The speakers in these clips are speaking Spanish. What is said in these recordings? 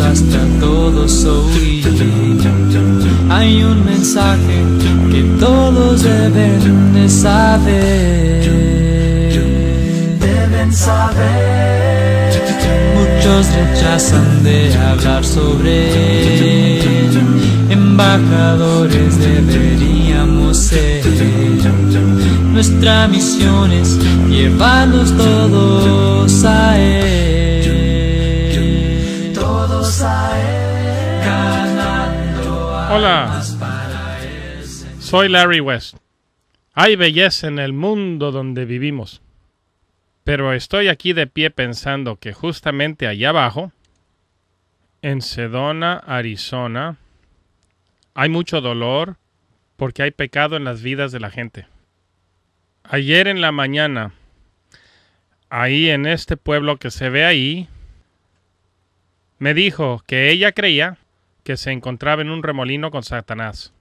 basta todos oír. Hay un mensaje que todos deben de saber. Deben saber. Muchos rechazan de hablar sobre él. Embajadores deberíamos ser. Nuestra misión es llevarlos todos a él. Todos a él. Ganando almas para él. Soy Larry West. Hay belleza en el mundo donde vivimos. Pero estoy aquí de pie pensando que justamente allá abajo, en Sedona, Arizona, hay mucho dolor porque hay pecado en las vidas de la gente. Ayer en la mañana, ahí en este pueblo que se ve ahí, me dijo que ella creía que se encontraba en un remolino con Satanás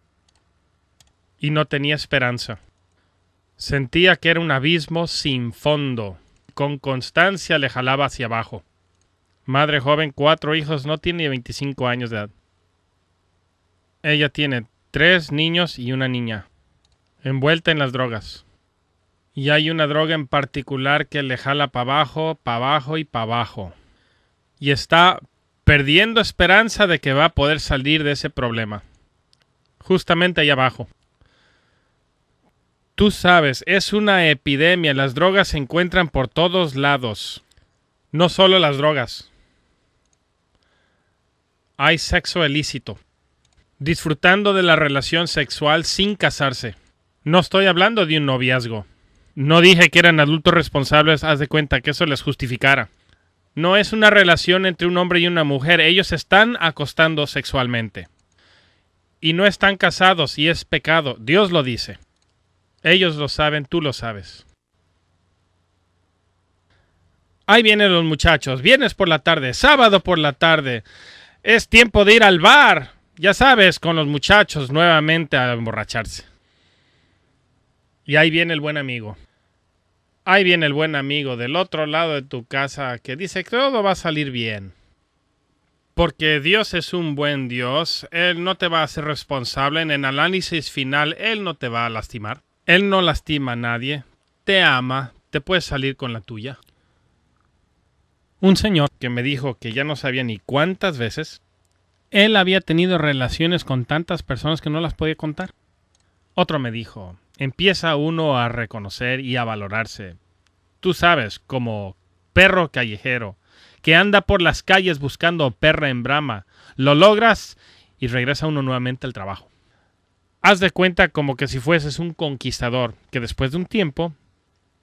y no tenía esperanza. Sentía que era un abismo sin fondo. Con constancia le jalaba hacia abajo. Madre joven, 4 hijos, no tiene 25 años de edad. Ella tiene 3 niños y una niña, envuelta en las drogas. Y hay una droga en particular que le jala para abajo y para abajo. Y está perdiendo esperanza de que va a poder salir de ese problema. Justamente ahí abajo. Tú sabes, es una epidemia. Las drogas se encuentran por todos lados. No solo las drogas. Hay sexo ilícito. Disfrutando de la relación sexual sin casarse. No estoy hablando de un noviazgo. No dije que eran adultos responsables, haz de cuenta que eso les justificara. No es una relación entre un hombre y una mujer. Ellos se están acostando sexualmente. Y no están casados y es pecado. Dios lo dice. Ellos lo saben, tú lo sabes. Ahí vienen los muchachos. Viernes por la tarde, sábado por la tarde. Es tiempo de ir al bar. Ya sabes, con los muchachos nuevamente a emborracharse. Y ahí viene el buen amigo. Ahí viene el buen amigo del otro lado de tu casa que dice que todo va a salir bien. Porque Dios es un buen Dios. Él no te va a hacer responsable. En el análisis final, Él no te va a lastimar. Él no lastima a nadie. Te ama. Te puedes salir con la tuya. Un señor que me dijo que ya no sabía ni cuántas veces él había tenido relaciones con tantas personas que no las podía contar. Otro me dijo, empieza uno a reconocer y a valorarse. Tú sabes, como perro callejero, que anda por las calles buscando perra en brama. Lo logras y regresa uno nuevamente al trabajo. Haz de cuenta como que si fueses un conquistador, que después de un tiempo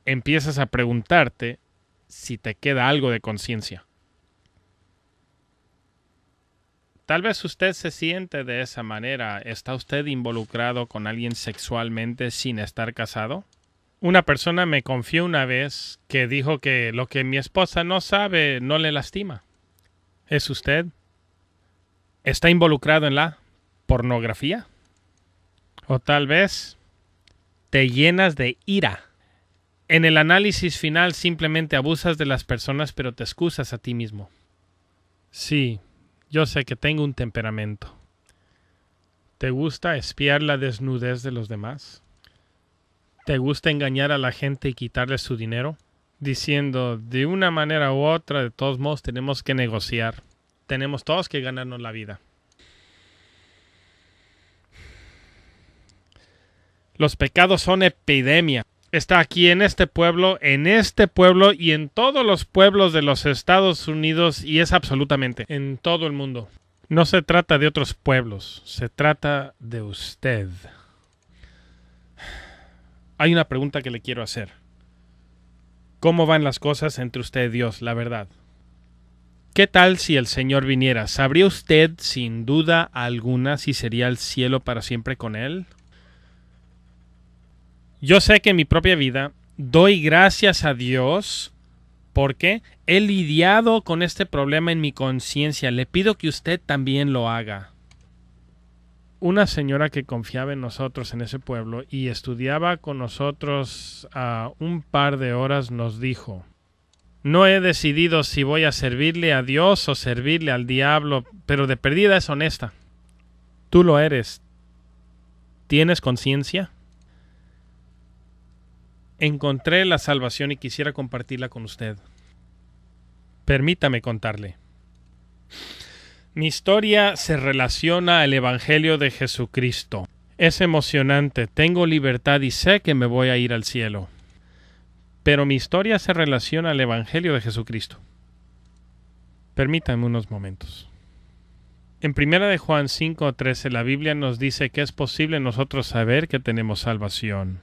empiezas a preguntarte si te queda algo de conciencia. Tal vez usted se siente de esa manera. ¿Está usted involucrado con alguien sexualmente sin estar casado? Una persona me confió una vez que dijo que lo que mi esposa no sabe no le lastima. ¿Es usted? ¿Está involucrado en la pornografía? O tal vez te llenas de ira. En el análisis final simplemente abusas de las personas pero te excusas a ti mismo. Sí. Yo sé que tengo un temperamento. ¿Te gusta espiar la desnudez de los demás? ¿Te gusta engañar a la gente y quitarles su dinero? Diciendo, de una manera u otra, de todos modos, tenemos que negociar. Tenemos todos que ganarnos la vida. Los pecados son epidemia. Está aquí en este pueblo y en todos los pueblos de los Estados Unidos y es absolutamente en todo el mundo. No se trata de otros pueblos, se trata de usted. Hay una pregunta que le quiero hacer. ¿Cómo van las cosas entre usted y Dios, la verdad? ¿Qué tal si el Señor viniera? ¿Sabría usted sin duda alguna si sería el cielo para siempre con Él? Yo sé que en mi propia vida doy gracias a Dios porque he lidiado con este problema en mi conciencia. Le pido que usted también lo haga. Una señora que confiaba en nosotros en ese pueblo y estudiaba con nosotros un par de horas nos dijo, No he decidido si voy a servirle a Dios o servirle al diablo, pero de perdida es honesta. Tú lo eres. ¿Tienes conciencia? Encontré la salvación y quisiera compartirla con usted. Permítame contarle. Mi historia se relaciona al Evangelio de Jesucristo. Es emocionante, tengo libertad y sé que me voy a ir al cielo. Pero mi historia se relaciona al Evangelio de Jesucristo. Permítame unos momentos. En 1 de Juan 5:13 la Biblia nos dice que es posible nosotros saber que tenemos salvación.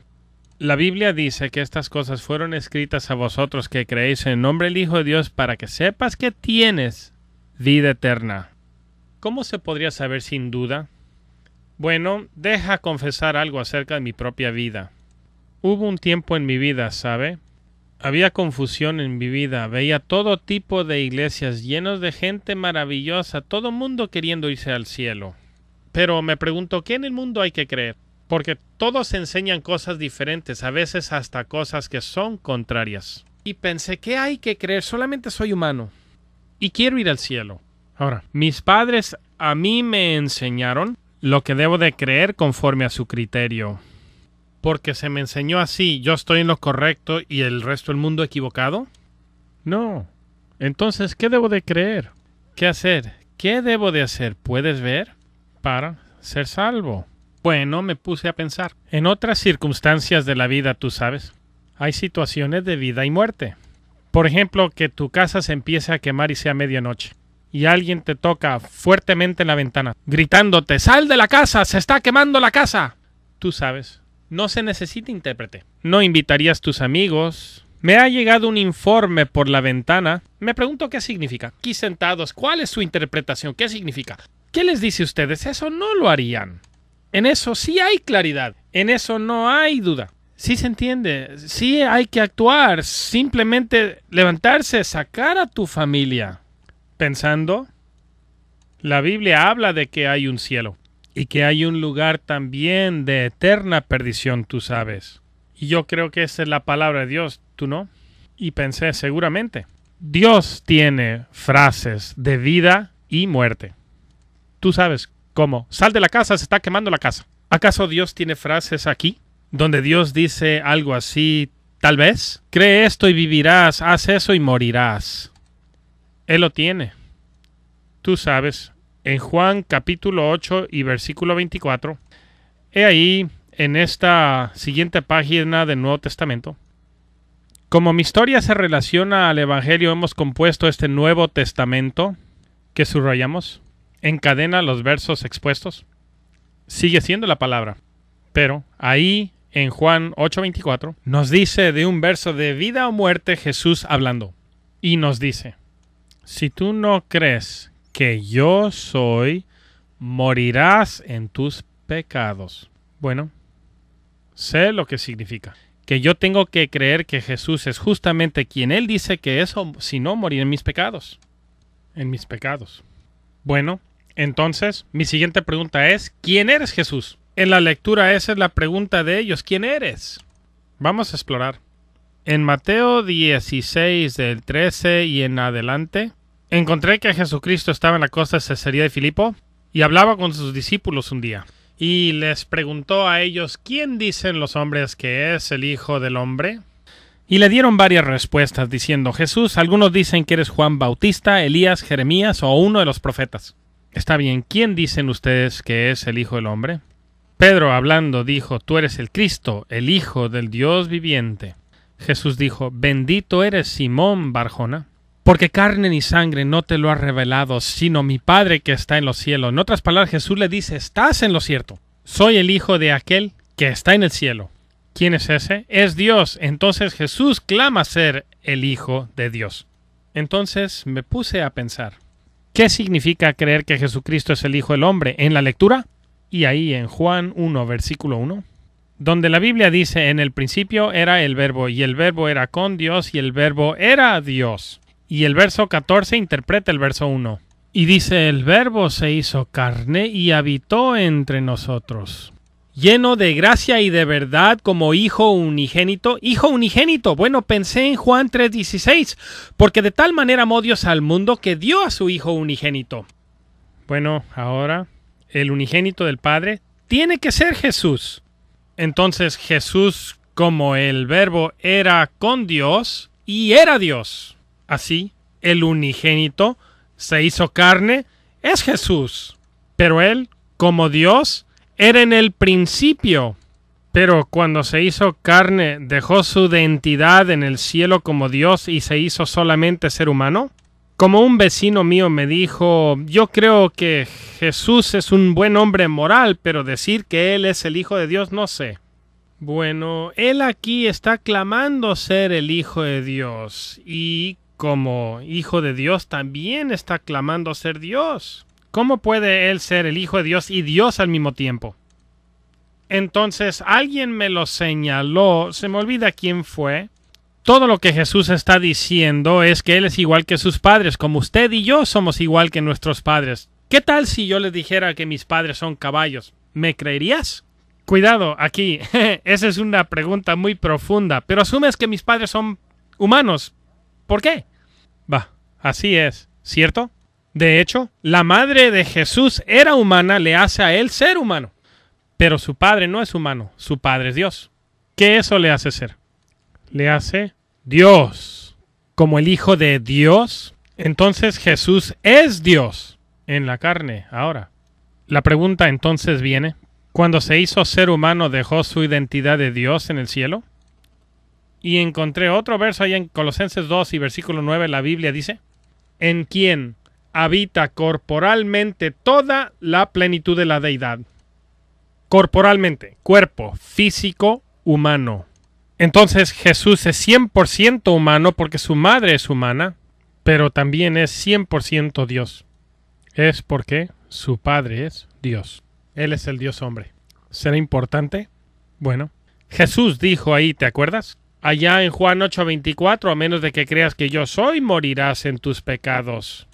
La Biblia dice que estas cosas fueron escritas a vosotros que creéis en el nombre del Hijo de Dios para que sepas que tienes vida eterna. ¿Cómo se podría saber sin duda? Bueno, deja confesar algo acerca de mi propia vida. Hubo un tiempo en mi vida, ¿sabe? Había confusión en mi vida, veía todo tipo de iglesias llenos de gente maravillosa, todo mundo queriendo irse al cielo. Pero me pregunto, ¿qué en el mundo hay que creer? Porque todos enseñan cosas diferentes, a veces hasta cosas que son contrarias. Y pensé, ¿qué hay que creer? Solamente soy humano y quiero ir al cielo. Ahora, mis padres a mí me enseñaron lo que debo de creer conforme a su criterio. Porque se me enseñó así, ¿yo estoy en lo correcto y el resto del mundo equivocado? No. Entonces, ¿qué debo de creer? ¿Qué hacer? ¿Qué debo de hacer? ¿Puedes ver? Para ser salvo. Bueno, me puse a pensar. En otras circunstancias de la vida, tú sabes, hay situaciones de vida y muerte. Por ejemplo, que tu casa se empiece a quemar y sea medianoche. Y alguien te toca fuertemente en la ventana, gritándote, ¡sal de la casa! ¡Se está quemando la casa! Tú sabes. No se necesita intérprete. No invitarías tus amigos. Me ha llegado un informe por la ventana. Me pregunto qué significa. Aquí sentados, ¿cuál es su interpretación? ¿Qué significa? ¿Qué les dice a ustedes? Eso no lo harían. En eso sí hay claridad. En eso no hay duda. Sí se entiende. Sí hay que actuar. Simplemente levantarse, sacar a tu familia. Pensando, la Biblia habla de que hay un cielo. Y que hay un lugar también de eterna perdición, tú sabes. Y yo creo que esa es la palabra de Dios, ¿tú no? Y pensé, seguramente, Dios tiene frases de vida y muerte. Tú sabes cómo. Sal de la casa, se está quemando la casa. ¿Acaso Dios tiene frases aquí? Donde Dios dice algo así, tal vez. Cree esto y vivirás, haz eso y morirás. Él lo tiene. Tú sabes. En Juan capítulo 8 y versículo 24, he ahí en esta siguiente página del Nuevo Testamento. Como mi historia se relaciona al Evangelio, hemos compuesto este Nuevo Testamento que subrayamos. Encadena los versos expuestos. Sigue siendo la palabra. Pero ahí en Juan 8:24 nos dice de un verso de vida o muerte Jesús hablando. Y nos dice, si tú no crees que yo soy, morirás en tus pecados. Bueno, sé lo que significa. Que yo tengo que creer que Jesús es justamente quien Él dice que es, o si no, morir en mis pecados. En mis pecados. Bueno, entonces, mi siguiente pregunta es, ¿quién eres, Jesús? En la lectura esa es la pregunta de ellos, ¿quién eres? Vamos a explorar. En Mateo 16, del 13 y en adelante, encontré que Jesucristo estaba en la costa de Cesarea de Filipo y hablaba con sus discípulos un día. Y les preguntó a ellos, ¿quién dicen los hombres que es el Hijo del Hombre? Y le dieron varias respuestas diciendo, Jesús, algunos dicen que eres Juan Bautista, Elías, Jeremías o uno de los profetas. Está bien, ¿quién dicen ustedes que es el Hijo del Hombre? Pedro, hablando, dijo, tú eres el Cristo, el Hijo del Dios viviente. Jesús dijo, bendito eres Simón Barjona, porque carne ni sangre no te lo ha revelado, sino mi Padre que está en los cielos. En otras palabras, Jesús le dice, estás en lo cierto. Soy el Hijo de aquel que está en el cielo. ¿Quién es ese? Es Dios. Entonces Jesús clama ser el Hijo de Dios. Entonces me puse a pensar, ¿qué significa creer que Jesucristo es el Hijo del Hombre? En la lectura, y ahí en Juan 1, versículo 1, donde la Biblia dice, en el principio era el Verbo, y el Verbo era con Dios, y el Verbo era Dios. Y el verso 14 interpreta el verso 1. Y dice, el Verbo se hizo carne y habitó entre nosotros. lleno de gracia y de verdad como hijo unigénito. Hijo unigénito. Bueno, pensé en Juan 3:16, porque de tal manera amó Dios al mundo que dio a su hijo unigénito. Bueno, ahora el unigénito del Padre tiene que ser Jesús. Entonces Jesús, como el Verbo, era con Dios y era Dios. Así, el unigénito se hizo carne, es Jesús. Pero él, como Dios, era en el principio. Pero cuando se hizo carne, ¿dejó su identidad en el cielo como Dios y se hizo solamente ser humano? Como un vecino mío me dijo, yo creo que Jesús es un buen hombre moral, pero decir que Él es el Hijo de Dios, no sé. Bueno, Él aquí está clamando ser el Hijo de Dios y como Hijo de Dios también está clamando ser Dios. ¿Cómo puede Él ser el Hijo de Dios y Dios al mismo tiempo? Entonces alguien me lo señaló, se me olvida quién fue. Todo lo que Jesús está diciendo es que Él es igual que sus padres, como usted y yo somos igual que nuestros padres. ¿Qué tal si yo les dijera que mis padres son caballos? ¿Me creerías? Cuidado, aquí, esa es una pregunta muy profunda, pero asumes que mis padres son humanos. ¿Por qué? Así es, ¿cierto? De hecho, la madre de Jesús era humana, le hace a Él ser humano. Pero su padre no es humano, su padre es Dios. ¿Qué eso le hace ser? Le hace Dios. Como el Hijo de Dios, entonces Jesús es Dios en la carne ahora. La pregunta entonces viene, ¿cuando se hizo ser humano dejó su identidad de Dios en el cielo? Y encontré otro verso ahí en Colosenses 2 y versículo 9, la Biblia dice, en quien habita corporalmente toda la plenitud de la deidad. Corporalmente, cuerpo, físico, humano. Entonces Jesús es 100% humano porque su madre es humana, pero también es 100% Dios. Es porque su Padre es Dios. Él es el Dios hombre. ¿Será importante? Bueno, Jesús dijo ahí, ¿te acuerdas? Allá en Juan 8:24, a menos de que creas que yo soy, morirás en tus pecados.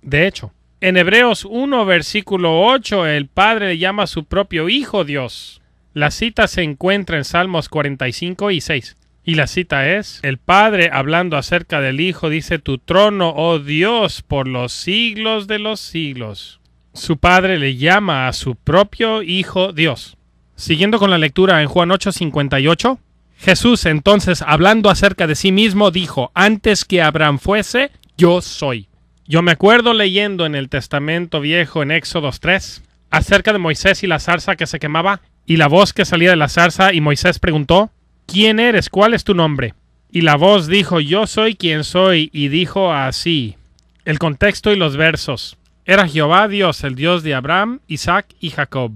De hecho, en Hebreos 1, versículo 8, el Padre le llama a su propio Hijo Dios. La cita se encuentra en Salmos 45 y 6. Y la cita es, el Padre hablando acerca del Hijo dice, tu trono, oh Dios, por los siglos de los siglos. Su Padre le llama a su propio Hijo Dios. Siguiendo con la lectura en Juan 8:58, Jesús entonces, hablando acerca de sí mismo, dijo, antes que Abraham fuese, yo soy. Yo me acuerdo leyendo en el Testamento Viejo, en Éxodos 3, acerca de Moisés y la zarza que se quemaba, y la voz que salía de la zarza, y Moisés preguntó, ¿quién eres? ¿Cuál es tu nombre? Y la voz dijo, yo soy quien soy, y dijo así. El contexto y los versos. Era Jehová Dios, el Dios de Abraham, Isaac y Jacob.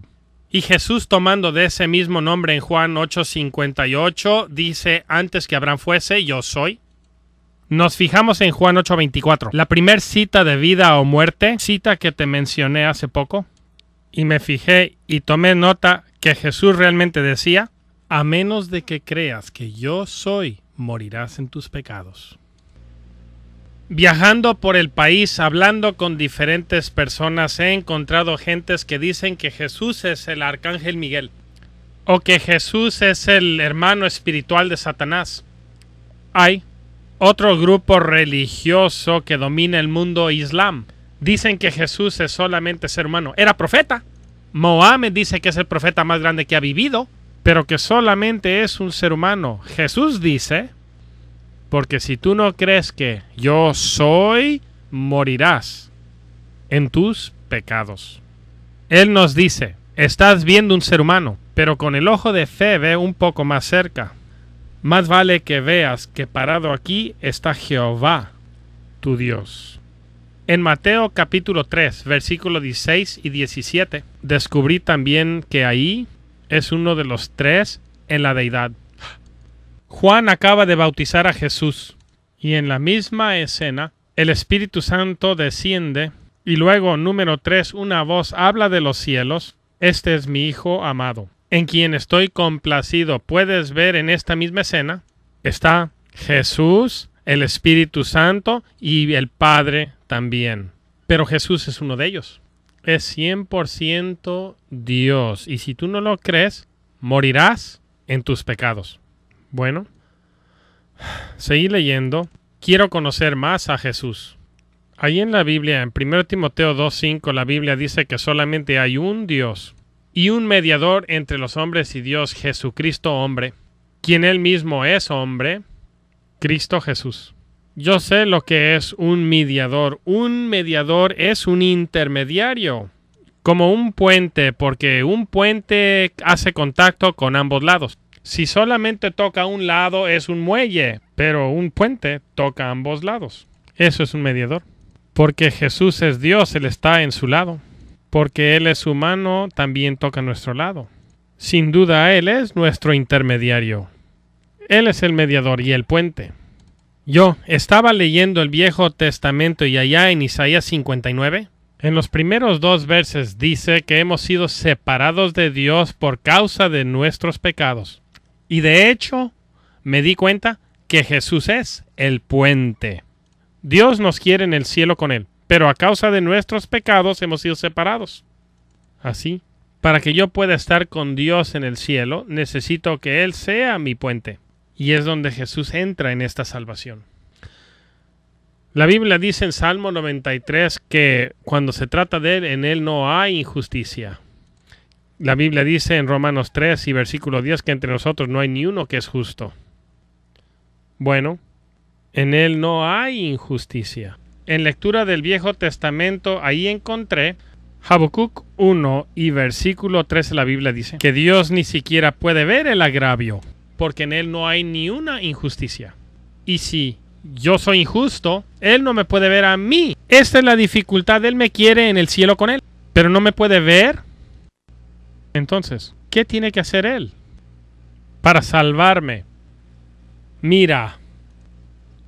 Y Jesús, tomando de ese mismo nombre en Juan 8:58, dice, antes que Abraham fuese, yo soy. Nos fijamos en Juan 8:24, la primer cita de vida o muerte, cita que te mencioné hace poco. Y me fijé y tomé nota que Jesús realmente decía, a menos de que creas que yo soy, morirás en tus pecados. Viajando por el país, hablando con diferentes personas, he encontrado gentes que dicen que Jesús es el arcángel Miguel, o que Jesús es el hermano espiritual de Satanás. Hay otro grupo religioso que domina el mundo islam. Dicen que Jesús es solamente ser humano. Era profeta. Mohammed dice que es el profeta más grande que ha vivido, pero que solamente es un ser humano. Jesús dice, porque si tú no crees que yo soy, morirás en tus pecados. Él nos dice, estás viendo un ser humano, pero con el ojo de fe ve un poco más cerca. Más vale que veas que parado aquí está Jehová, tu Dios. En Mateo capítulo 3, versículos 16 y 17, descubrí también que ahí es uno de los tres en la deidad. Juan acaba de bautizar a Jesús y en la misma escena el Espíritu Santo desciende y luego, número 3, una voz habla de los cielos, este es mi Hijo amado, en quien estoy complacido. Puedes ver en esta misma escena, está Jesús, el Espíritu Santo y el Padre también. Pero Jesús es uno de ellos. es 100% Dios. Y si tú no lo crees, morirás en tus pecados. Bueno, seguí leyendo. Quiero conocer más a Jesús. Ahí en la Biblia, en 1 Timoteo 2:5, la Biblia dice que solamente hay un Dios y un mediador entre los hombres y Dios, Jesucristo hombre, quien él mismo es hombre, Cristo Jesús. Yo sé lo que es un mediador. Un mediador es un intermediario, como un puente, porque un puente hace contacto con ambos lados. Si solamente toca un lado es un muelle, pero un puente toca ambos lados. Eso es un mediador. Porque Jesús es Dios, Él está en su lado. Porque Él es humano, también toca nuestro lado. Sin duda, Él es nuestro intermediario. Él es el mediador y el puente. Yo estaba leyendo el Viejo Testamento y allá en Isaías 59, en los primeros 2 versos dice que hemos sido separados de Dios por causa de nuestros pecados. Y de hecho, me di cuenta que Jesús es el puente. Dios nos quiere en el cielo con Él, pero a causa de nuestros pecados hemos sido separados. Así, para que yo pueda estar con Dios en el cielo, necesito que Él sea mi puente. Y es donde Jesús entra en esta salvación. La Biblia dice en Salmo 93 que cuando se trata de Él, en Él no hay injusticia. La Biblia dice en Romanos 3 y versículo 10 que entre nosotros no hay ni uno que es justo. Bueno, en Él no hay injusticia. En lectura del Viejo Testamento, ahí encontré Habacuc 1 y versículo 13, la Biblia dice que Dios ni siquiera puede ver el agravio, porque en Él no hay ni una injusticia. Y si yo soy injusto, Él no me puede ver a mí. Esta es la dificultad. Él me quiere en el cielo con Él, pero no me puede ver. Entonces, ¿qué tiene que hacer Él para salvarme? Mira,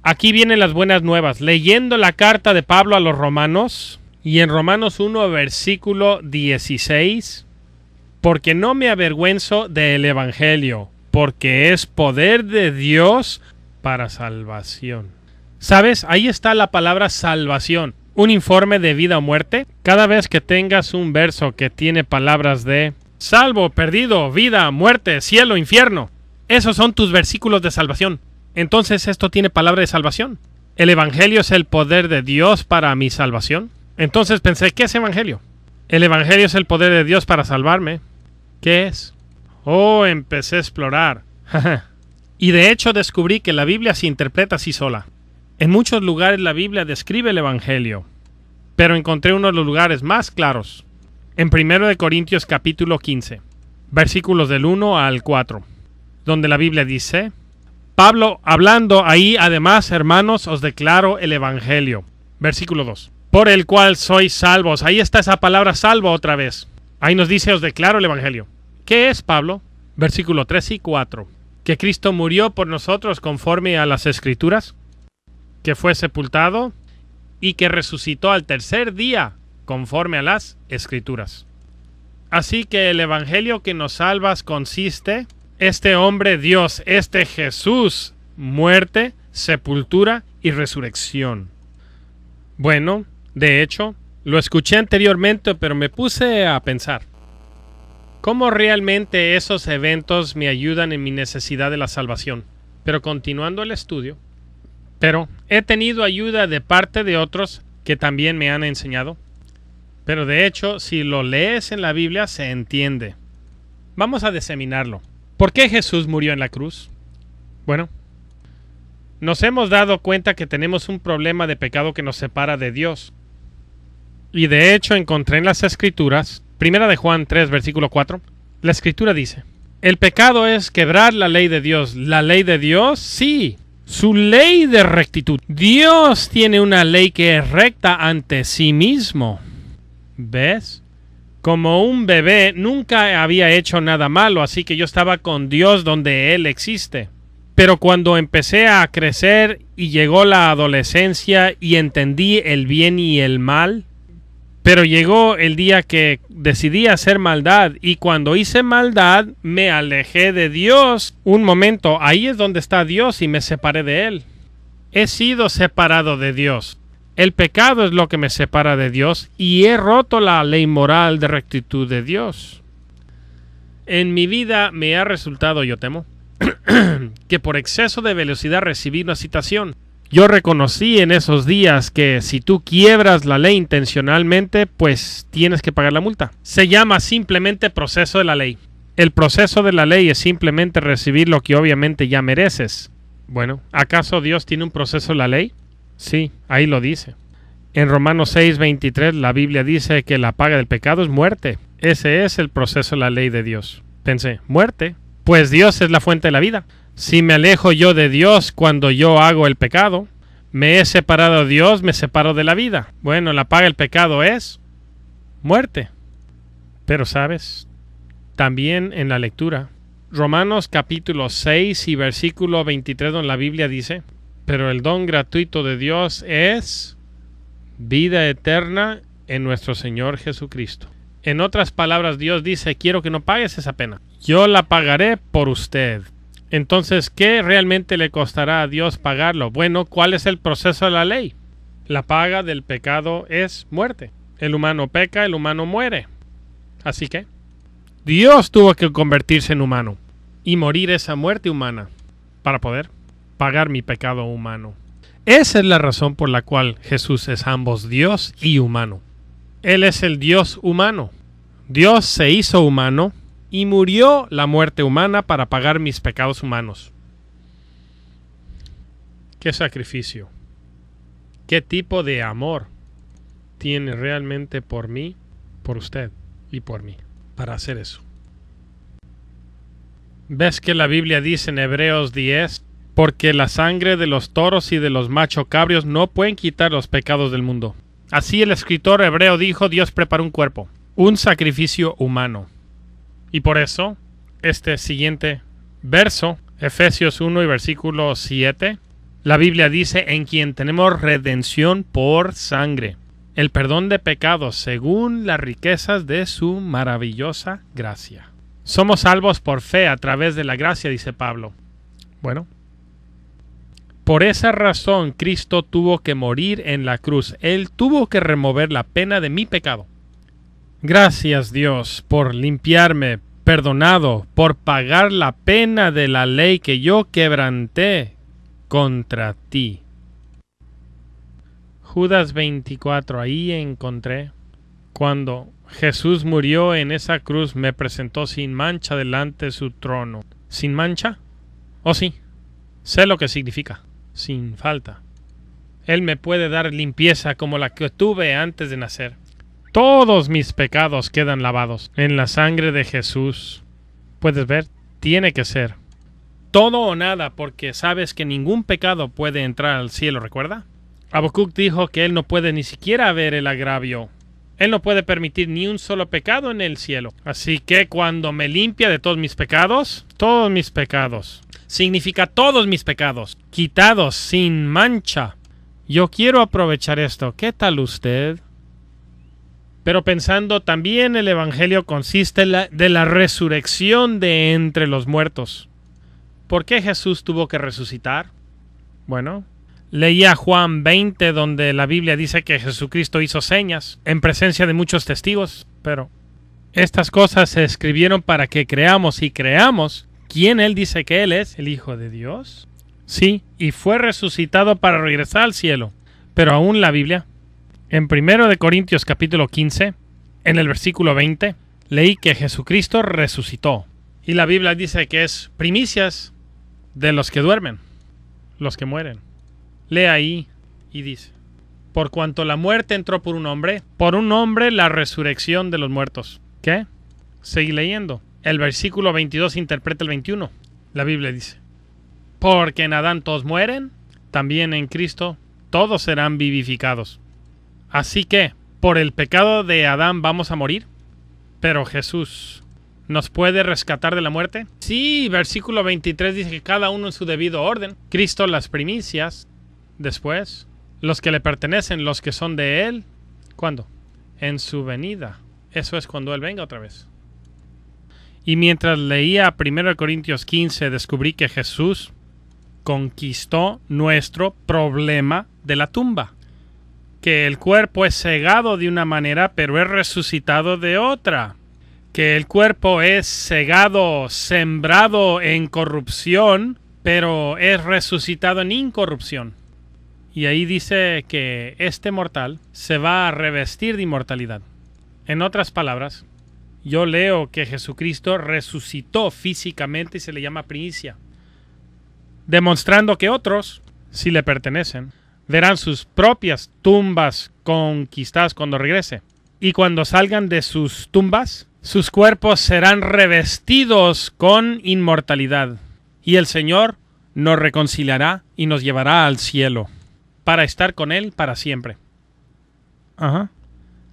aquí vienen las buenas nuevas. Leyendo la carta de Pablo a los Romanos, y en Romanos 1, versículo 16, porque no me avergüenzo del Evangelio, porque es poder de Dios para salvación. ¿Sabes? Ahí está la palabra salvación. Un informe de vida o muerte. Cada vez que tengas un verso que tiene palabras de salvo, perdido, vida, muerte, cielo, infierno, esos son tus versículos de salvación. Entonces esto tiene palabra de salvación. ¿El Evangelio es el poder de Dios para mi salvación? Entonces pensé, ¿qué es Evangelio? El Evangelio es el poder de Dios para salvarme. ¿Qué es? Oh, empecé a explorar. Y de hecho descubrí que la Biblia se interpreta así sola. En muchos lugares la Biblia describe el Evangelio, pero encontré uno de los lugares más claros. En 1 Corintios capítulo 15, versículos del 1 al 4, donde la Biblia dice, Pablo hablando ahí, además, hermanos, os declaro el Evangelio. Versículo 2, por el cual sois salvos. Ahí está esa palabra salvo otra vez. Ahí nos dice, os declaro el Evangelio. ¿Qué es, Pablo? Versículo 3 y 4. Que Cristo murió por nosotros conforme a las Escrituras, que fue sepultado y que resucitó al tercer día conforme a las Escrituras. Así que el Evangelio que nos salvas consiste, este hombre Dios, este Jesús, muerte, sepultura y resurrección. Bueno, de hecho, lo escuché anteriormente, pero me puse a pensar. ¿Cómo realmente esos eventos me ayudan en mi necesidad de la salvación? Pero continuando el estudio, he tenido ayuda de parte de otros que también me han enseñado. Pero de hecho, si lo lees en la Biblia, se entiende. Vamos a diseminarlo. ¿Por qué Jesús murió en la cruz? Bueno, nos hemos dado cuenta que tenemos un problema de pecado que nos separa de Dios. Y de hecho encontré en las Escrituras, 1 Juan 3, versículo 4, la Escritura dice, el pecado es quebrar la ley de Dios. ¿La ley de Dios? Sí, su ley de rectitud. Dios tiene una ley que es recta ante sí mismo. ¿Ves? Como un bebé nunca había hecho nada malo, así que yo estaba con Dios donde Él existe. Pero cuando empecé a crecer y llegó la adolescencia y entendí el bien y el mal, pero llegó el día que decidí hacer maldad y cuando hice maldad me alejé de Dios. Un momento, ahí es donde está Dios y me separé de Él. He sido separado de Dios. El pecado es lo que me separa de Dios y he roto la ley moral de rectitud de Dios. En mi vida me ha resultado, yo temo, que por exceso de velocidad recibí una citación. Yo reconocí en esos días que si tú quiebras la ley intencionalmente, pues tienes que pagar la multa. Se llama simplemente proceso de la ley. El proceso de la ley es simplemente recibir lo que obviamente ya mereces. Bueno, ¿acaso Dios tiene un proceso de la ley? Sí, ahí lo dice. En Romanos 6:23 la Biblia dice que la paga del pecado es muerte. Ese es el proceso de la ley de Dios. Pensé, ¿muerte? Pues Dios es la fuente de la vida. Si me alejo yo de Dios cuando yo hago el pecado, me he separado de Dios, me separo de la vida. Bueno, la paga del pecado es muerte. Pero ¿sabes? También en la lectura, Romanos capítulo 6 y versículo 23, donde la Biblia dice, pero el don gratuito de Dios es vida eterna en nuestro Señor Jesucristo. En otras palabras, Dios dice, quiero que no pagues esa pena. Yo la pagaré por usted. Entonces, ¿qué realmente le costará a Dios pagarlo? Bueno, ¿cuál es el proceso de la ley? La paga del pecado es muerte. El humano peca, el humano muere. Así que, Dios tuvo que convertirse en humano y morir esa muerte humana para poder pagar mi pecado humano. Esa es la razón por la cual Jesús es ambos Dios y humano. Él es el Dios humano. Dios se hizo humano y murió la muerte humana para pagar mis pecados humanos. ¿Qué sacrificio? ¿Qué tipo de amor tiene realmente por mí, por usted y por mí para hacer eso? ¿Ves que la Biblia dice en Hebreos 10? Porque la sangre de los toros y de los machos cabrios no pueden quitar los pecados del mundo. Así el escritor hebreo dijo, Dios preparó un cuerpo, un sacrificio humano. Y por eso, este siguiente verso, Efesios 1 y versículo 7, la Biblia dice, en quien tenemos redención por sangre, el perdón de pecados según las riquezas de su maravillosa gracia. Somos salvos por fe a través de la gracia, dice Pablo. Bueno, por esa razón Cristo tuvo que morir en la cruz. Él tuvo que remover la pena de mi pecado. Gracias Dios por limpiarme, perdonado, por pagar la pena de la ley que yo quebranté contra ti. Judas 24, ahí encontré. Cuando Jesús murió en esa cruz, me presentó sin mancha delante de su trono. ¿Sin mancha? Oh sí, sé lo que significa. Sin falta. Él me puede dar limpieza como la que tuve antes de nacer. Todos mis pecados quedan lavados en la sangre de Jesús. Puedes ver, tiene que ser todo o nada, porque sabes que ningún pecado puede entrar al cielo, ¿recuerda? Habacuc dijo que él no puede ni siquiera ver el agravio. Él no puede permitir ni un solo pecado en el cielo. Así que cuando me limpia de todos mis pecados, significa todos mis pecados, quitados sin mancha. Yo quiero aprovechar esto. ¿Qué tal usted? Pero pensando también el Evangelio consiste de la resurrección de entre los muertos. ¿Por qué Jesús tuvo que resucitar? Bueno, leía Juan 20 donde la Biblia dice que Jesucristo hizo señas en presencia de muchos testigos. Pero estas cosas se escribieron para que creamos y creamos quién Él dice que Él es, el Hijo de Dios. Sí, y fue resucitado para regresar al cielo. Pero aún la Biblia, en 1 Corintios capítulo 15, en el versículo 20, leí que Jesucristo resucitó. Y la Biblia dice que es primicias de los que duermen, los que mueren. Lee ahí y dice, por cuanto la muerte entró por un hombre la resurrección de los muertos. ¿Qué? Seguí leyendo. El versículo 22 interpreta el 21. La Biblia dice, porque en Adán todos mueren, también en Cristo todos serán vivificados. Así que, por el pecado de Adán vamos a morir, pero Jesús nos puede rescatar de la muerte. Sí, versículo 23 dice que cada uno en su debido orden. Cristo las primicias, después los que le pertenecen, los que son de Él. ¿Cuándo? En su venida. Eso es cuando Él venga otra vez. Y mientras leía 1 Corintios 15, descubrí que Jesús conquistó nuestro problema de la tumba. que el cuerpo es cegado de una manera, pero es resucitado de otra. Que el cuerpo es cegado, sembrado en corrupción, pero es resucitado en incorrupción. Y ahí dice que este mortal se va a revestir de inmortalidad. En otras palabras, yo leo que Jesucristo resucitó físicamente y se le llama primicia, demostrando que otros, si le pertenecen, verán sus propias tumbas conquistadas cuando regrese. Y cuando salgan de sus tumbas, sus cuerpos serán revestidos con inmortalidad. Y el Señor nos reconciliará y nos llevará al cielo, para estar con Él para siempre.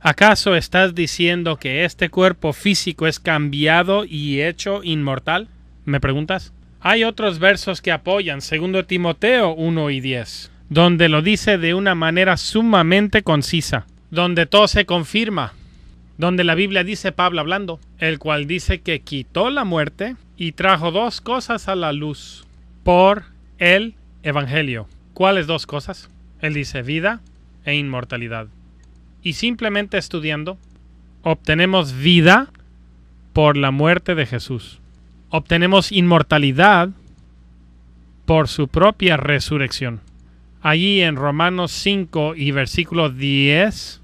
¿Acaso estás diciendo que este cuerpo físico es cambiado y hecho inmortal? ¿Me preguntas? Hay otros versos que apoyan, 2 Timoteo 1 y 10, donde lo dice de una manera sumamente concisa, donde todo se confirma, donde la Biblia dice, Pablo hablando, el cual dice que quitó la muerte y trajo dos cosas a la luz por el Evangelio. ¿Cuáles dos cosas? Él dice vida e inmortalidad. Y simplemente estudiando, obtenemos vida por la muerte de Jesús. Obtenemos inmortalidad por su propia resurrección. Allí en Romanos 5 y versículo 10,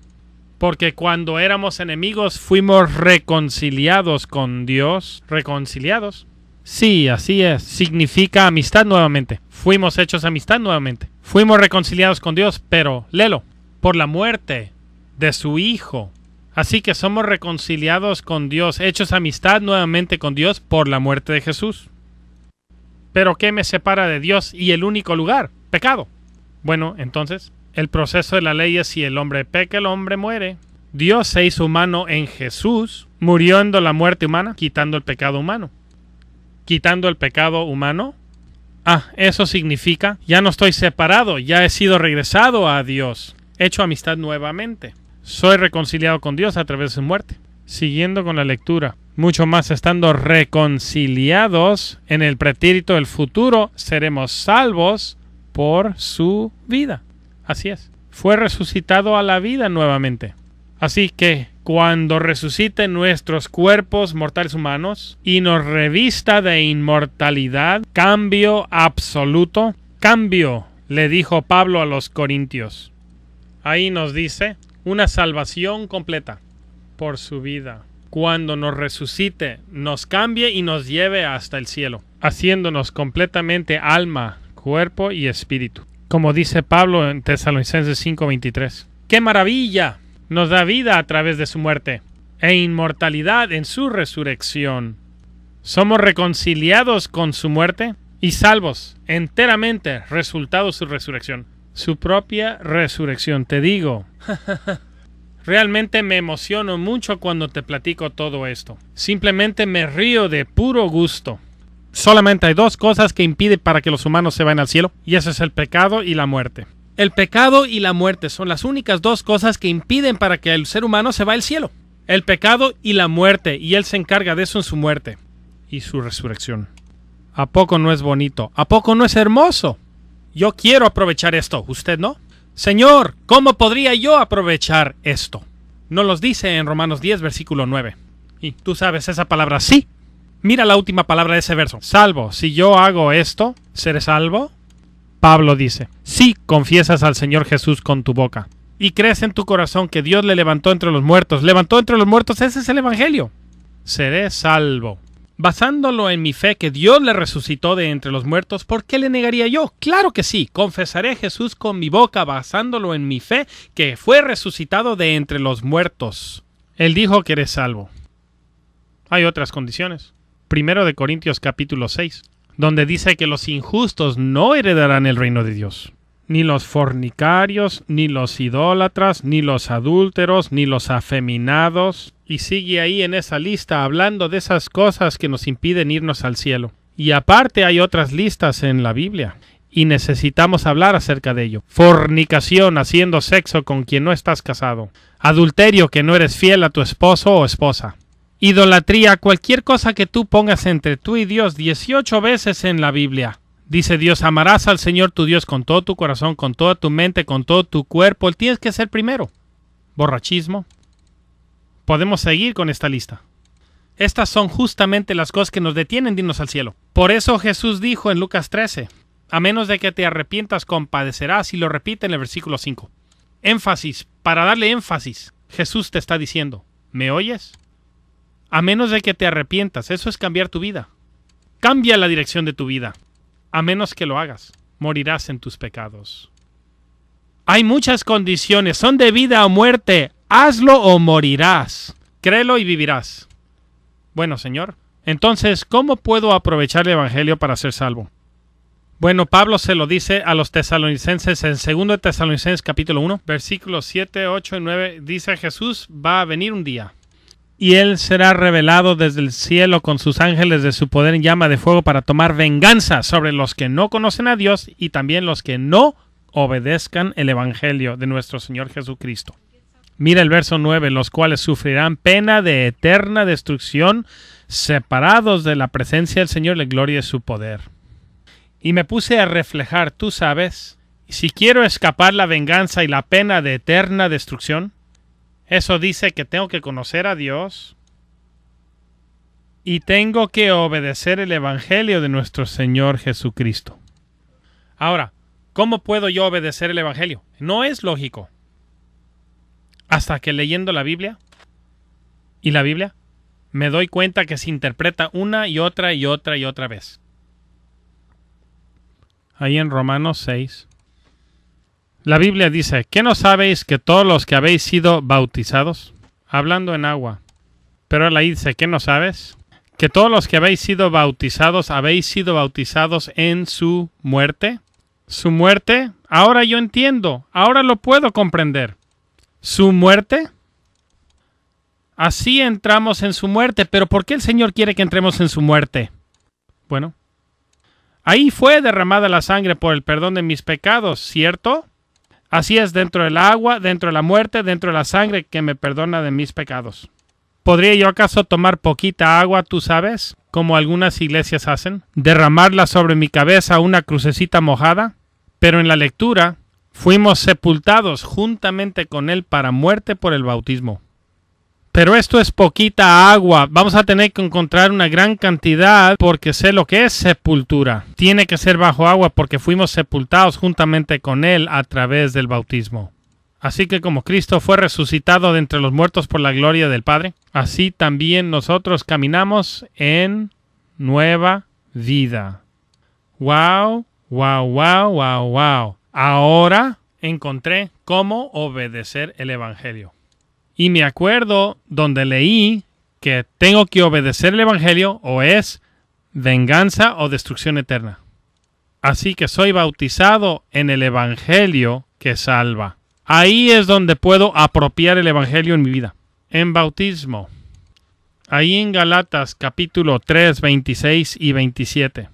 porque cuando éramos enemigos fuimos reconciliados con Dios. ¿Reconciliados? Sí, así es. Significa amistad nuevamente. Fuimos hechos amistad nuevamente. Fuimos reconciliados con Dios, pero, léelo, por la muerte de su Hijo. Así que somos reconciliados con Dios, hechos amistad nuevamente con Dios por la muerte de Jesús. ¿Pero qué me separa de Dios y el único lugar? Pecado. Bueno, entonces, el proceso de la ley es si el hombre peca, el hombre muere. Dios se hizo humano en Jesús, muriendo la muerte humana, quitando el pecado humano. Quitando el pecado humano. Eso significa, ya no estoy separado, ya he sido regresado a Dios, hecho amistad nuevamente. Soy reconciliado con Dios a través de su muerte. Siguiendo con la lectura, mucho más estando reconciliados en el pretérito del futuro, seremos salvos por su vida. Así es. Fue resucitado a la vida nuevamente. Así que cuando resucite nuestros cuerpos mortales humanos y nos revista de inmortalidad, cambio absoluto, cambio, le dijo Pablo a los Corintios. Ahí nos dice una salvación completa por su vida. Cuando nos resucite, nos cambie y nos lleve hasta el cielo, haciéndonos completamente alma, cuerpo y espíritu. Como dice Pablo en Tesalonicenses 5:23. ¡Qué maravilla! Nos da vida a través de su muerte e inmortalidad en su resurrección. Somos reconciliados con su muerte y salvos enteramente, resultado de su resurrección. Su propia resurrección, te digo. Realmente me emociono mucho cuando te platico todo esto. Simplemente me río de puro gusto. Solamente hay dos cosas que impiden para que los humanos se vayan al cielo, y eso es el pecado y la muerte. El pecado y la muerte son las únicas dos cosas que impiden para que el ser humano se vaya al cielo. El pecado y la muerte, y Él se encarga de eso en su muerte y su resurrección. ¿A poco no es bonito? ¿A poco no es hermoso? Yo quiero aprovechar esto, ¿usted no? Señor, ¿cómo podría yo aprovechar esto? Nos los dice en Romanos 10, versículo 9. Y tú sabes esa palabra, sí. Mira la última palabra de ese verso. Salvo, si yo hago esto, ¿seré salvo? Pablo dice, si confiesas al Señor Jesús con tu boca y crees en tu corazón que Dios le levantó entre los muertos, ese es el Evangelio, seré salvo. Basándolo en mi fe que Dios le resucitó de entre los muertos, ¿por qué le negaría yo? Claro que sí, confesaré a Jesús con mi boca basándolo en mi fe que fue resucitado de entre los muertos. Él dijo que eres salvo. Hay otras condiciones. 1 Corintios capítulo 6. Donde dice que los injustos no heredarán el reino de Dios. Ni los fornicarios, ni los idólatras, ni los adúlteros, ni los afeminados. Y sigue ahí en esa lista hablando de esas cosas que nos impiden irnos al cielo. Y aparte hay otras listas en la Biblia. Y necesitamos hablar acerca de ello. Fornicación, haciendo sexo con quien no estás casado. Adulterio, que no eres fiel a tu esposo o esposa. Idolatría, cualquier cosa que tú pongas entre tú y Dios 18 veces en la Biblia. Dice Dios, amarás al Señor tu Dios con todo tu corazón, con toda tu mente, con todo tu cuerpo. Tienes que ser primero. Borrachismo. Podemos seguir con esta lista. Estas son justamente las cosas que nos detienen de irnos al cielo. Por eso Jesús dijo en Lucas 13, a menos de que te arrepientas, compadecerás, y lo repite en el versículo 5. Énfasis, para darle énfasis, Jesús te está diciendo, ¿me oyes? A menos de que te arrepientas, eso es cambiar tu vida. Cambia la dirección de tu vida. A menos que lo hagas, morirás en tus pecados. Hay muchas condiciones, son de vida o muerte. Hazlo o morirás. Créelo y vivirás. Bueno, Señor, entonces, ¿cómo puedo aprovechar el Evangelio para ser salvo? Bueno, Pablo se lo dice a los tesalonicenses en 2 Tesalonicenses capítulo 1, versículos 7, 8 y 9. Dice, Jesús va a venir un día, y Él será revelado desde el cielo con sus ángeles de su poder en llama de fuego para tomar venganza sobre los que no conocen a Dios y también los que no obedezcan el Evangelio de nuestro Señor Jesucristo. Mira el verso 9, los cuales sufrirán pena de eterna destrucción, separados de la presencia del Señor, la gloria de su poder. Y me puse a reflejar, tú sabes, si quiero escapar la venganza y la pena de eterna destrucción, eso dice que tengo que conocer a Dios y tengo que obedecer el Evangelio de nuestro Señor Jesucristo. Ahora, ¿cómo puedo yo obedecer el Evangelio? No es lógico. Hasta que leyendo la Biblia y la Biblia me doy cuenta que se interpreta una y otra y otra y otra vez. Ahí en Romanos 6. La Biblia dice, ¿qué no sabéis que todos los que habéis sido bautizados? Hablando en agua. Pero ahí dice, ¿qué no sabes? Que todos los que habéis sido bautizados en su muerte. ¿Su muerte? Ahora yo entiendo, ahora lo puedo comprender. ¿Su muerte? Así entramos en su muerte, pero ¿por qué el Señor quiere que entremos en su muerte? Bueno, ahí fue derramada la sangre por el perdón de mis pecados, ¿cierto? Así es, dentro del agua, dentro de la muerte, dentro de la sangre que me perdona de mis pecados. ¿Podría yo acaso tomar poquita agua, tú sabes, como algunas iglesias hacen? ¿Derramarla sobre mi cabeza una crucecita mojada? Pero en la lectura, fuimos sepultados juntamente con Él para muerte por el bautismo. Pero esto es poquita agua. Vamos a tener que encontrar una gran cantidad porque sé lo que es sepultura. Tiene que ser bajo agua porque fuimos sepultados juntamente con Él a través del bautismo. Así que como Cristo fue resucitado de entre los muertos por la gloria del Padre, así también nosotros caminamos en nueva vida. ¡Wow! ¡Wow! ¡Wow! ¡Wow! ¡Wow! Ahora encontré cómo obedecer el Evangelio. Y me acuerdo donde leí que tengo que obedecer el Evangelio o es venganza o destrucción eterna. Así que soy bautizado en el Evangelio que salva. Ahí es donde puedo apropiar el Evangelio en mi vida. En bautismo. Ahí en Galatas capítulo 3, 26 y 27.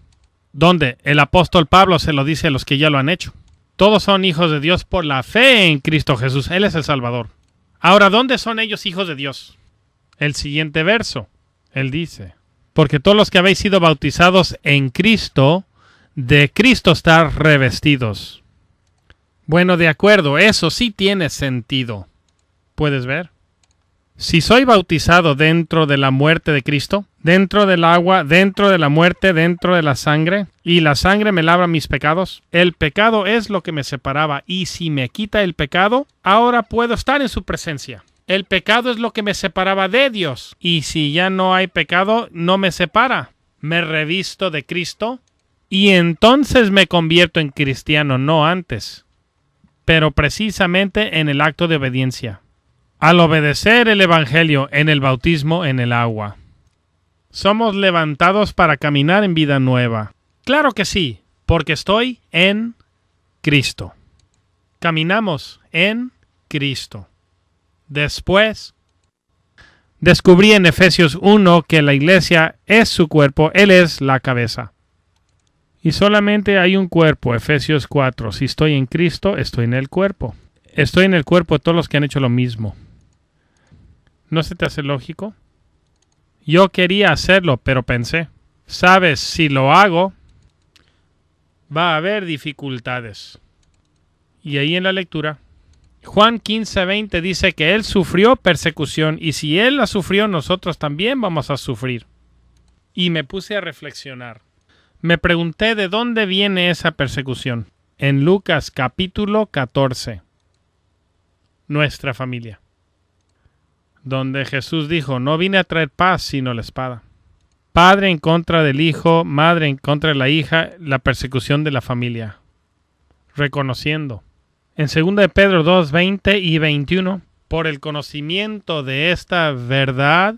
Donde el apóstol Pablo se lo dice a los que ya lo han hecho. Todos son hijos de Dios por la fe en Cristo Jesús. Él es el Salvador. Ahora, ¿dónde son ellos hijos de Dios? El siguiente verso. Él dice, porque todos los que habéis sido bautizados en Cristo, de Cristo estar revestidos. Bueno, de acuerdo, eso sí tiene sentido. ¿Puedes ver? Si soy bautizado dentro de la muerte de Cristo, dentro del agua, dentro de la muerte, dentro de la sangre, y la sangre me lava mis pecados, el pecado es lo que me separaba, y si me quita el pecado, ahora puedo estar en su presencia. El pecado es lo que me separaba de Dios, y si ya no hay pecado, no me separa. Me revisto de Cristo, y entonces me convierto en cristiano, no antes, pero precisamente en el acto de obediencia. Al obedecer el Evangelio en el bautismo en el agua. Somos levantados para caminar en vida nueva. Claro que sí, porque estoy en Cristo. Caminamos en Cristo. Después, descubrí en Efesios 1 que la iglesia es su cuerpo, Él es la cabeza. Y solamente hay un cuerpo, Efesios 4. Si estoy en Cristo, estoy en el cuerpo. Estoy en el cuerpo de todos los que han hecho lo mismo. ¿No se te hace lógico? Yo quería hacerlo, pero pensé, sabes, si lo hago, Va a haber dificultades. Y ahí en la lectura, Juan 15:20 dice que Él sufrió persecución y si Él la sufrió, nosotros también vamos a sufrir. Y me puse a reflexionar. Me pregunté de dónde viene esa persecución. En Lucas capítulo 14. Nuestra familia. Donde Jesús dijo, no vine a traer paz sino la espada. Padre en contra del hijo, madre en contra de la hija, la persecución de la familia. Reconociendo. En 2 de Pedro 2:20 y 21, por el conocimiento de esta verdad,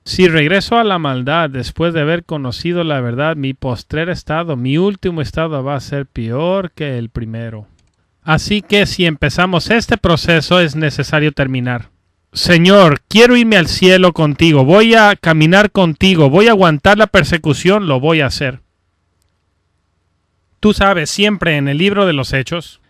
si regreso a la maldad después de haber conocido la verdad, mi postrer estado, mi último estado va a ser peor que el primero. Así que si empezamos este proceso es necesario terminar. Señor, quiero irme al cielo contigo, voy a caminar contigo, voy a aguantar la persecución, lo voy a hacer. Tú sabes, siempre en el libro de los Hechos,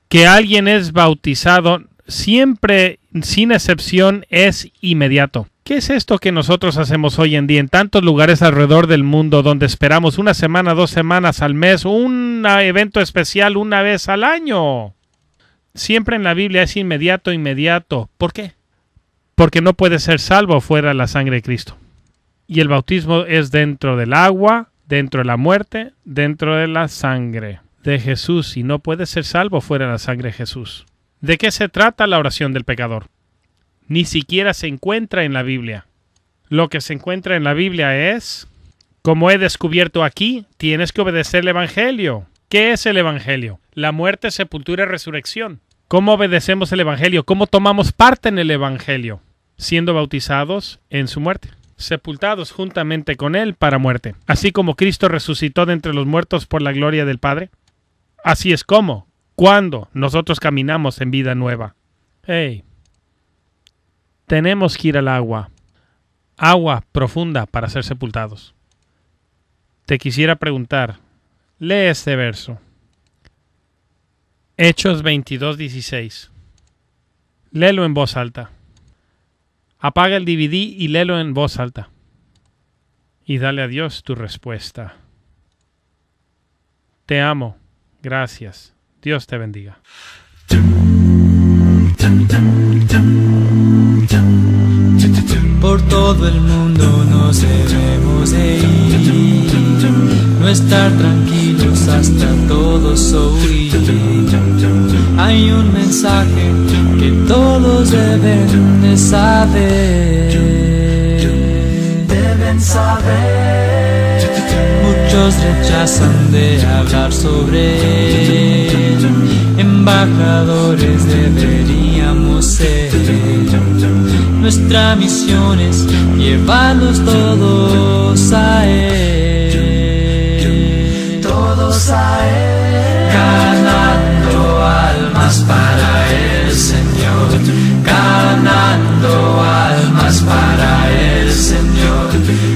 que alguien es bautizado, siempre, sin excepción, es inmediato. ¿Qué es esto que nosotros hacemos hoy en día en tantos lugares alrededor del mundo donde esperamos una semana, 2 semanas al mes, un evento especial una vez al año? Siempre en la Biblia es inmediato, inmediato. ¿Por qué? Porque no puede ser salvo fuera de la sangre de Cristo. Y el bautismo es dentro del agua, dentro de la muerte, dentro de la sangre de Jesús. Y no puede ser salvo fuera de la sangre de Jesús. ¿De qué se trata la oración del pecador? Ni siquiera se encuentra en la Biblia. Lo que se encuentra en la Biblia es, como he descubierto aquí, tienes que obedecer el Evangelio. ¿Qué es el Evangelio? La muerte, sepultura y resurrección. ¿Cómo obedecemos el Evangelio? ¿Cómo tomamos parte en el Evangelio? Siendo bautizados en su muerte, sepultados juntamente con Él para muerte. Así como Cristo resucitó de entre los muertos por la gloria del Padre. Así es como, cuando nosotros caminamos en vida nueva. Hey, tenemos que ir al agua profunda para ser sepultados. Te quisiera preguntar, lee este verso. Hechos 22:16. Léelo en voz alta. Apaga el DVD y léelo en voz alta. Y dale a Dios tu respuesta. Te amo. Gracias. Dios te bendiga. Por todo el mundo nos debemos de ir, no estar tranquilos hasta todos oír. Hay un mensaje que todos deben de saber. Deben saber. Muchos rechazan de hablar sobre él. Embajadores deberíamos ser. Nuestra misión es llevarlos todos a Él. Todos a Él. Ganando almas para el Señor. Ganando almas para el Señor.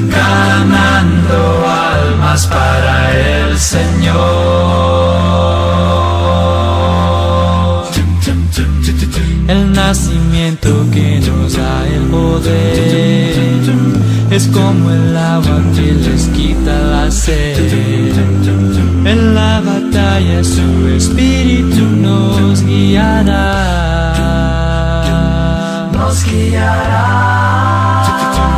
Ganando almas para el Señor. El nacimiento que nos da el poder es como el agua que les quita la sed. En la batalla su espíritu nos guiará. Nos guiará.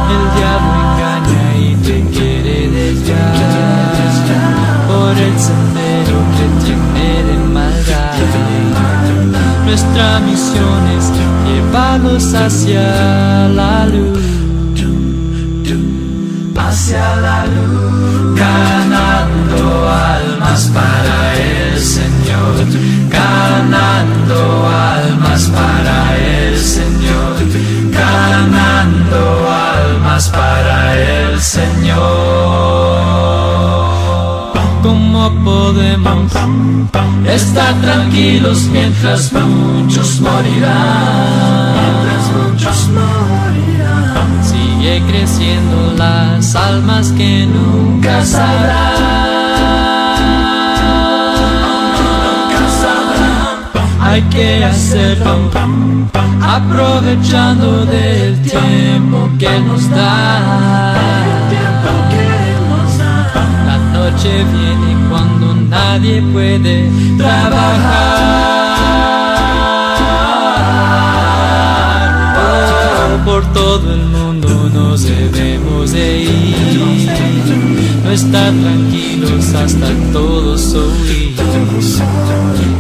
El diablo engaña y te quiere desviar por el sendero que tiene de maldad. Nuestra misión es llevarlos hacia la luz. Hacia la luz. Ganando almas para el Señor. Ganando almas para el Señor. Ganando almas para el Señor. ¿Cómo podemos estar tranquilos mientras muchos morirán? Sigue creciendo las almas que nunca sabrán. Hay que hacerlo aprovechando del tiempo que nos da. La noche viene cuando nadie puede trabajar. Por todo el mundo nos debemos de ir, no estar tranquilos hasta todos oír.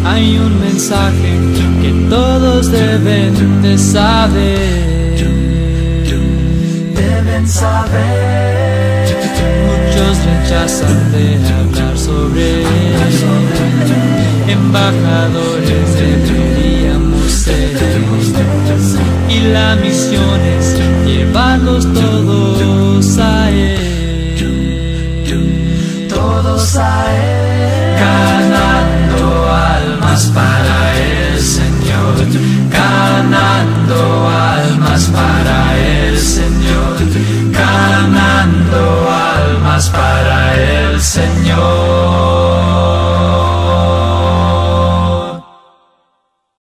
Hay un mensaje que todos deben de saber. Muchos rechazan de hablar sobre él. Embajadores deberíamos ser, y la misión es llevarlos todos